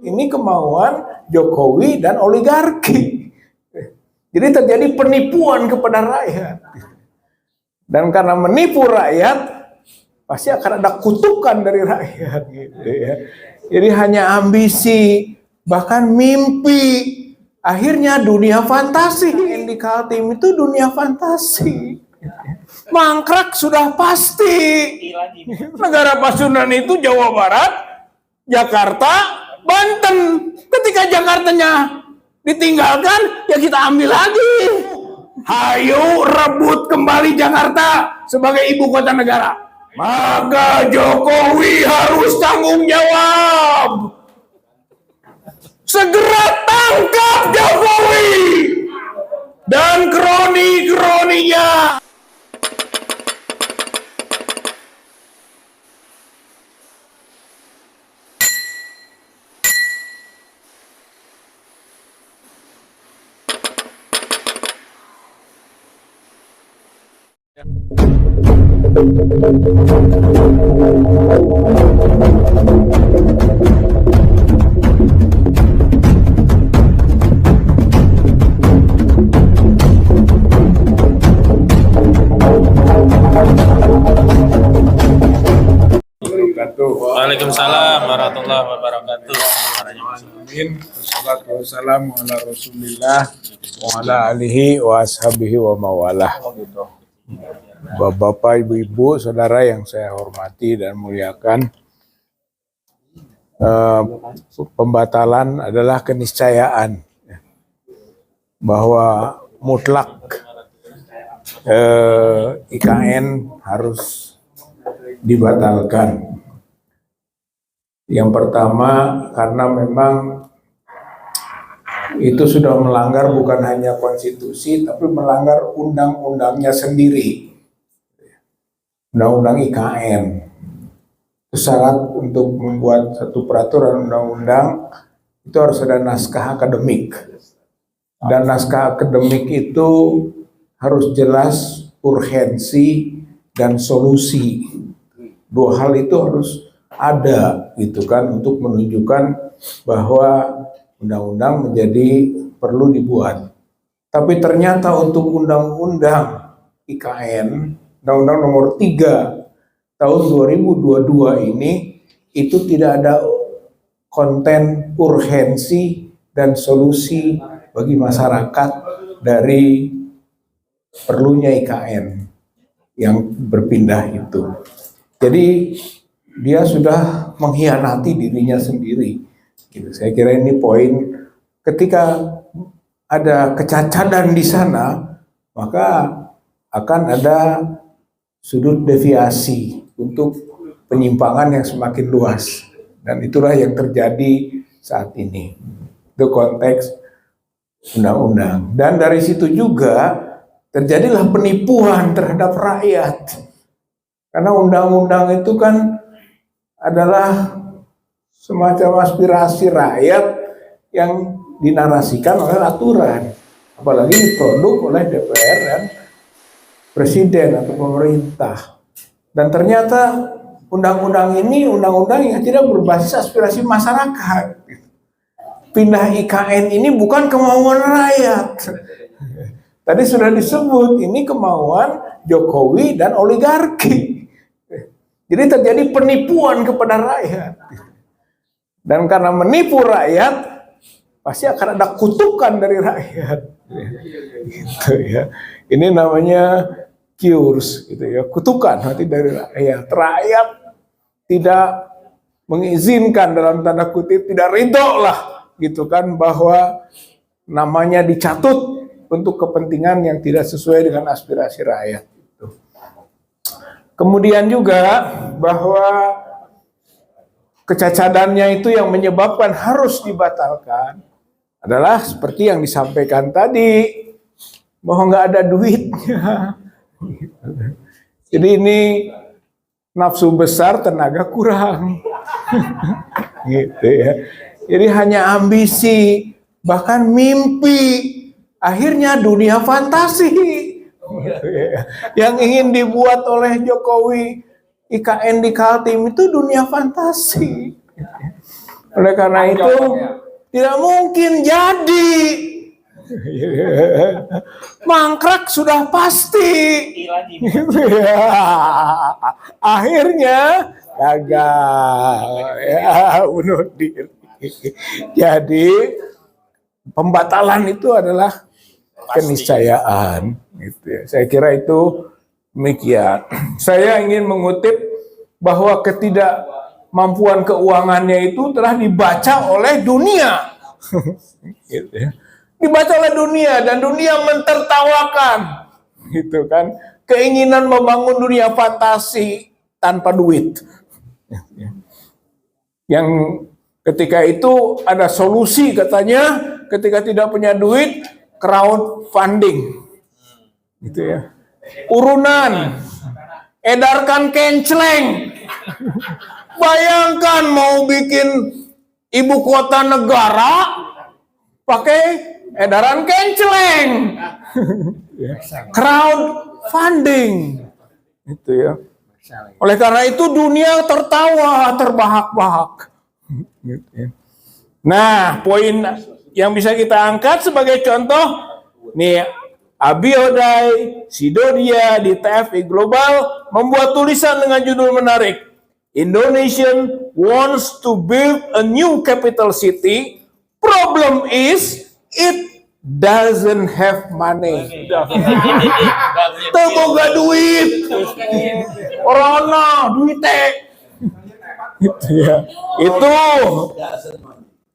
ini kemauan Jokowi dan oligarki. Jadi terjadi penipuan kepada rakyat. Dan karena menipu rakyat, pasti akan ada kutukan dari rakyat. Gitu ya. Jadi hanya ambisi, bahkan mimpi. Akhirnya dunia fantasi. Yang di Kaltim itu dunia fantasi. Mangkrak sudah pasti. Negara Pasundan itu Jawa Barat, Jakarta, Banten. Ketika Jakartanya ditinggalkan, ya kita ambil lagi. Hayo rebut kembali Jakarta sebagai ibu kota negara. Maka Jokowi harus tanggung jawab. Segera tangkap Jokowi dan kroni-kroninya. Waalaikumsalam warahmatullahi wabarakatuh. Amin. Wassalamualaikum ala Rasulillah wa ala alihi wa ashabihi wa mawalah. Bapak, ibu-ibu, saudara yang saya hormati dan muliakan, pembatalan adalah keniscayaan bahwa mutlak IKN harus dibatalkan. Yang pertama, karena memang itu sudah melanggar bukan hanya konstitusi, tapi melanggar undang-undangnya sendiri. Undang-undang IKN. Syarat untuk membuat satu peraturan undang-undang itu harus ada naskah akademik. Dan naskah akademik itu harus jelas urgensi dan solusi. Dua hal itu harus ada gitu kan untuk menunjukkan bahwa undang-undang menjadi perlu dibuat. Tapi ternyata untuk undang-undang IKN, undang-undang nomor 3 tahun 2022 ini itu tidak ada konten urgensi dan solusi bagi masyarakat dari perlunya IKN yang berpindah itu. Jadi dia sudah mengkhianati dirinya sendiri. Gitu. Saya kira ini poin. Ketika ada kecacadan di sana, maka akan ada sudut deviasi untuk penyimpangan yang semakin luas. Dan itulah yang terjadi saat ini. Itu konteks undang-undang. Dan dari situ juga terjadilah penipuan terhadap rakyat. Karena undang-undang itu kan adalah semacam aspirasi rakyat yang dinarasikan oleh aturan, apalagi diproduk oleh DPR dan presiden atau pemerintah. Dan ternyata undang-undang ini undang-undang yang tidak berbasis aspirasi masyarakat. Pindah IKN ini bukan kemauan rakyat. Tadi sudah disebut ini kemauan Jokowi dan oligarki. Jadi terjadi penipuan kepada rakyat. Dan karena menipu rakyat, pasti akan ada kutukan dari rakyat. Gitu ya. Ini namanya cures, gitu ya. Kutukan nanti dari rakyat. Rakyat tidak mengizinkan dalam tanda kutip, tidak ridho lah, gitu kan, bahwa namanya dicatut untuk kepentingan yang tidak sesuai dengan aspirasi rakyat. Kemudian juga bahwa kecacadannya itu yang menyebabkan harus dibatalkan adalah seperti yang disampaikan tadi, bahwa nggak ada duitnya. Jadi ini nafsu besar, tenaga kurang. Gitu ya. Jadi hanya ambisi, bahkan mimpi. Akhirnya dunia fantasi. Yang ingin dibuat oleh Jokowi IKN di Kaltim itu dunia fantasi. Oleh karena itu tidak mungkin jadi. Mangkrak sudah pasti. Akhirnya gagal. Ya, bunuh diri. Jadi pembatalan itu adalah keniscayaan. Gitu ya. Saya kira itu demikian. Saya ingin mengutip bahwa ketidakmampuan keuangannya itu telah dibaca oleh dunia. Gitu ya. Dibaca oleh dunia dan dunia mentertawakan, gitu kan? Keinginan membangun dunia fantasi tanpa duit. Yang ketika itu ada solusi katanya, ketika tidak punya duit, crowdfunding, gitu ya. Urunan, edarkan kenceleng. Bayangkan mau bikin ibu kota negara pakai edaran kenceleng. Crowdfunding. Itu ya. Oleh karena itu dunia tertawa, terbahak-bahak. Nah, poin yang bisa kita angkat sebagai contoh, nih Abiodai Sidodia di TFI Global membuat tulisan dengan judul menarik. Indonesian wants to build a new capital city. Problem is it doesn't have money. Teboga duit. Corona duitnya. Itu ya. Itu.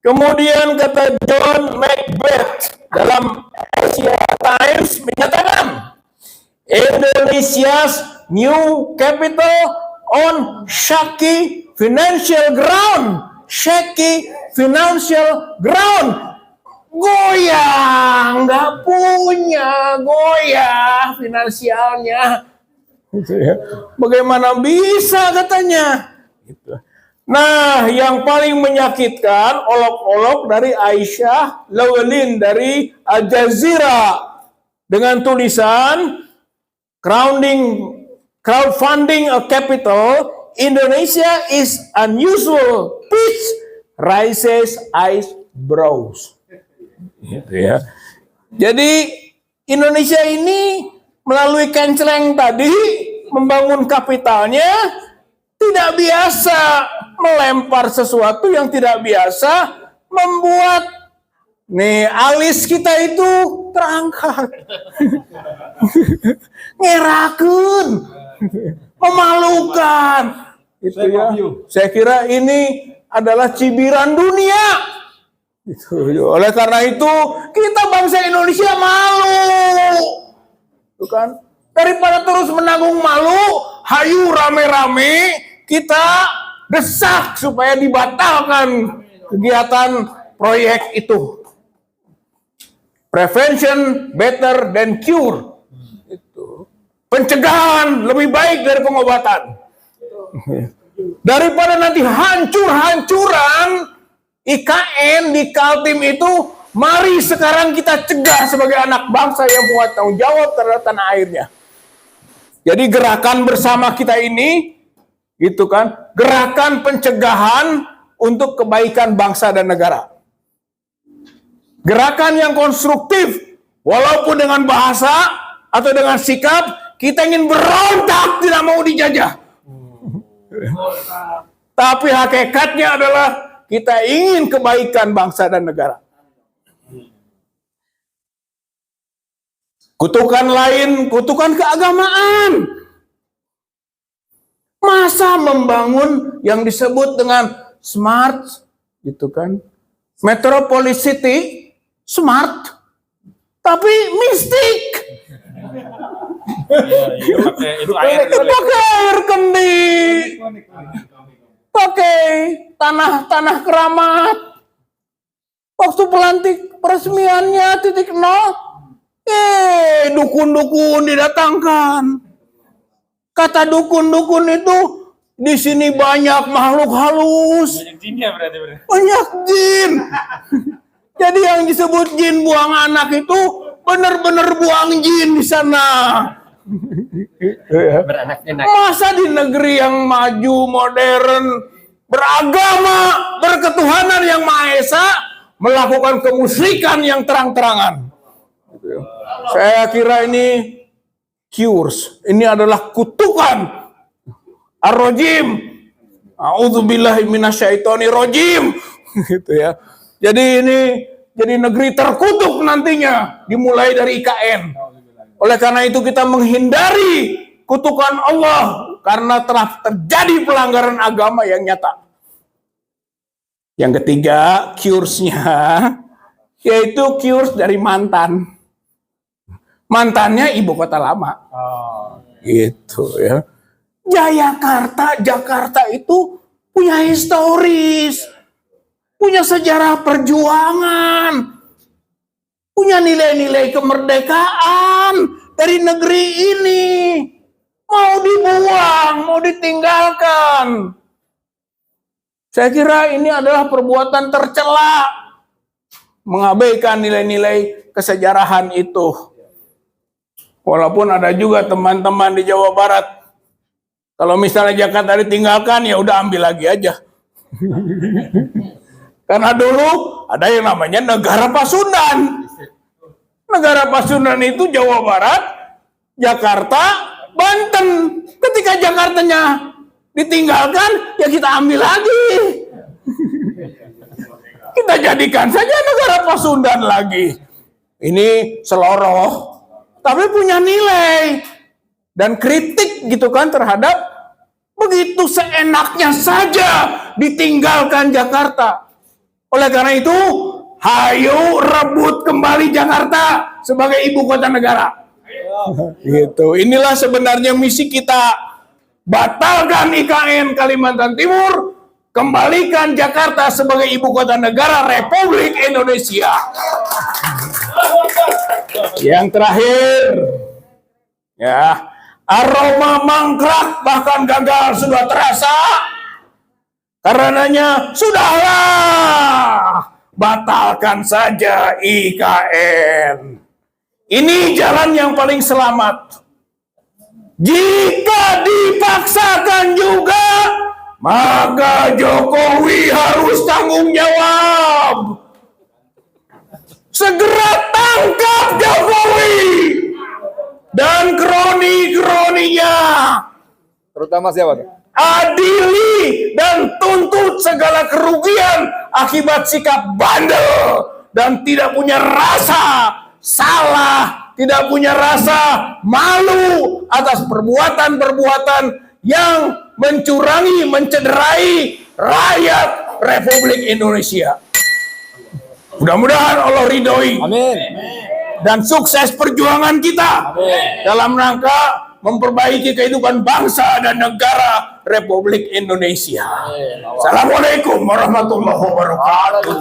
Kemudian kata John Macbeth dalam Asia Times menyatakan Indonesia's new capital on shaky financial ground. Shaky financial ground. Goyang, nggak punya, goyah finansialnya. Bagaimana bisa katanya? Nah, yang paling menyakitkan olok-olok dari Aisyah Lawalin dari Al Jazeera dengan tulisan crowdfunding a capital, Indonesia is unusual, pitch raises eyebrows. Gitu ya. Jadi Indonesia ini melalui kenceleng tadi membangun kapitalnya tidak biasa melempar sesuatu yang tidak biasa membuat nih alis kita itu terangkat. Ngerakeun. Memalukan. Itu ya. Saya kira ini adalah cibiran dunia. Itu. Oleh karena itu kita bangsa Indonesia malu, bukan? Daripada terus menanggung malu, hayu rame-rame kita desak supaya dibatalkan kegiatan proyek itu. Prevention better than cure. Itu. Pencegahan lebih baik dari pengobatan. Daripada nanti hancur-hancuran IKN di Kaltim itu, mari sekarang kita cegah sebagai anak bangsa yang punya tanggung jawab terhadap tanah airnya. Jadi gerakan bersama kita ini, gitu kan, gerakan pencegahan untuk kebaikan bangsa dan negara. Gerakan yang konstruktif, walaupun dengan bahasa atau dengan sikap, kita ingin berontak, tidak mau dijajah. Tapi hakikatnya adalah kita ingin kebaikan bangsa dan negara. Kutukan lain, kutukan keagamaan. Masa membangun yang disebut dengan smart, gitu kan? Metropolis city, smart, tapi mistik. Itu air. Pakai air kendi. Pakai tanah keramat. Waktu pelantik peresmiannya titik nol, dukun-dukun didatangkan. Kata dukun-dukun itu, di sini banyak makhluk halus. Banyak jinnya berarti. Banyak jin. Jadi yang disebut jin buang anak itu benar-benar buang jin di sana. Beranaknya Masa di negeri yang maju, modern, beragama, berketuhanan yang Maha Esa, melakukan kemusyrikan yang terang-terangan. Saya kira ini cures. Ini adalah kutukan ar-rajim. A'udzubillahi minasyaitonir rajim. Gitu ya. Jadi ini jadi negeri terkutuk nantinya, dimulai dari IKN. Oleh karena itu kita menghindari kutukan Allah karena telah terjadi pelanggaran agama yang nyata. Yang ketiga, cures-nya yaitu cures dari mantan. Mantannya ibu kota lama. Gitu ya. Jakarta itu punya historis, punya sejarah perjuangan, punya nilai-nilai kemerdekaan dari negeri ini. Mau dibuang, mau ditinggalkan. Saya kira ini adalah perbuatan tercela, mengabaikan nilai-nilai kesejarahan itu. Walaupun ada juga teman-teman di Jawa Barat, kalau misalnya Jakarta ditinggalkan, ya udah ambil lagi aja. Karena dulu ada yang namanya Negara Pasundan. Negara Pasundan itu Jawa Barat, Jakarta, Banten. Ketika Jakartanya ditinggalkan, ya kita ambil lagi. Kita jadikan saja Negara Pasundan lagi. Ini seloroh, tapi punya nilai. Dan kritik gitu kan terhadap begitu seenaknya saja ditinggalkan Jakarta. Oleh karena itu, hayo rebut kembali Jakarta sebagai ibu kota negara. Gitu. Inilah sebenarnya misi kita. Batalkan IKN Kalimantan Timur, kembalikan Jakarta sebagai ibu kota negara Republik Indonesia. Yang terakhir, ya, aroma mangkrak bahkan gagal sudah terasa. Karenanya sudahlah, batalkan saja IKN. Ini jalan yang paling selamat. Jika dipaksakan juga, maka Jokowi harus tanggung jawab. Segera tangkap Jokowi dan kroni-kroninya. Terutama siapa tuh? Adili dan tuntut segala kerugian akibat sikap bandel dan tidak punya rasa salah, tidak punya rasa malu atas perbuatan-perbuatan yang mencurangi, mencederai rakyat Republik Indonesia. Mudah-mudahan Allah ridhoi. Amin. Dan sukses perjuangan kita. Amin. Dalam rangka memperbaiki kehidupan bangsa dan negara Republik Indonesia. Assalamualaikum warahmatullahi wabarakatuh.